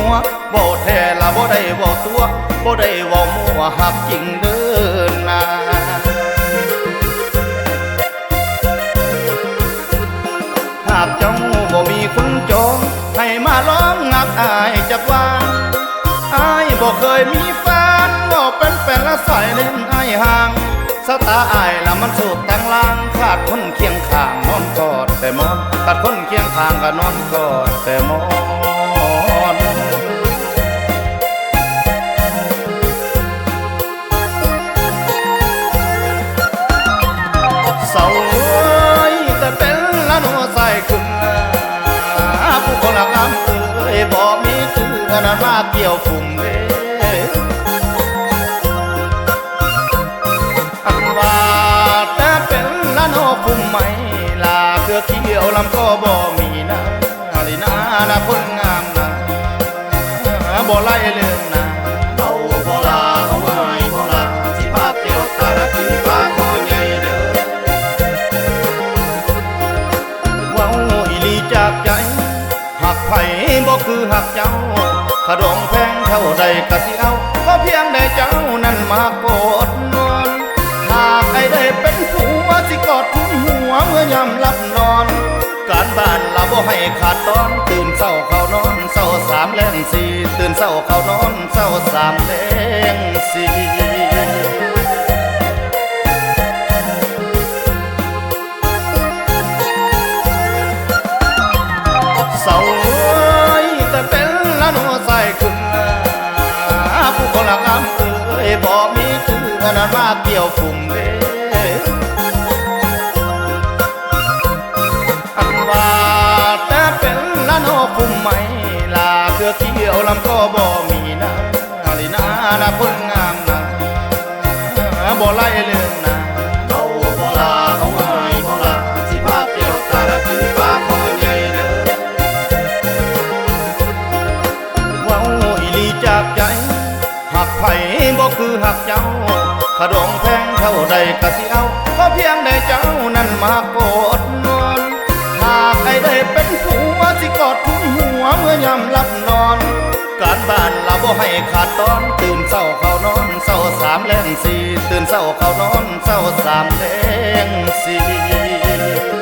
วบ่แท้ละบ่ได้บ่ตัวบ่ได้เว้ามั่วหักจริงเด้อนาหากเจ้าบ่มีคนจองให้มาร้องงักอายจักว่าอายบ่เคยมีแฟนบ่เป็นแฟนละสายเล่นอายห่างสตาอายละมันโสดตั้งล่างขาดคนเคียงข้างนอนกอดแต่มอนขาดคนเคียงข้างก็นอนกอดแต่มอนเศร้าแต่เป็นละนัวใส่ขึ้นผู้คนละคำบ่มีเตือนนั้นมาเกี่ยวฝุ่มอันว่าแต่เป็นละโนฝุ่มไม่ลาเกือเกี่ยวลำก็บ่มีนะลีนานะคนงามนะบ่ไล่เรื่องนะเอาบ่ลาเอาไว้บ่ลาสิพาเที่ยวตาละขึ้นฟ้าคอใหญ่เด้อว้าวอีลีจากใจหักไผ่บ่คือหักเจ้าขดงแพงเท่าใดก็สิเอาก็เพียงได้เจ้านั้นมากดนอนหากไอ้ได้เป็นผัวสิกอดทุนหัวเมื่อยามหลับนอนการบ้านละบ่ให้ขาดตอนตื่นเศร้าเข้านอนเศร้าสามแลงสี่ตื่นเศร้าเข้านอนเศร้าสามแลงสี่เศร้าแต่เป็นละนัวใส่ขึ้นผู้คนละคำบ่มีเตือนนั้นมาเกี่ยวฝุ่มอันว่าแต่เป็นละนัวฝุ่มไม่ลาเกือเกี่ยวลำก็บ่มีนะลีนานะคนงามนะบ่ไล่เรื่องนะเอาบ่ลาเอาไว้บ่ลาสิพาเที่ยวตาละขึ้นฟ้าคอใหญ่เด้อว้าวอีลีจากใจหักไผ่บ่คือหักเจ้าขดงแพงเท่าใดก็สิเอาก็เพียงได้เจ้านั้นมากดนอนหากไอ้ได้เป็นผัวสิกอดทุนหัวเมื่อยามหลับนอนการบ้านละบ่ให้ขาดตอนตื่นเศร้าเข้านอนเศร้าสามแลงสี่ตื่นเศร้าเข้านอนเศร้าสามแลงสี่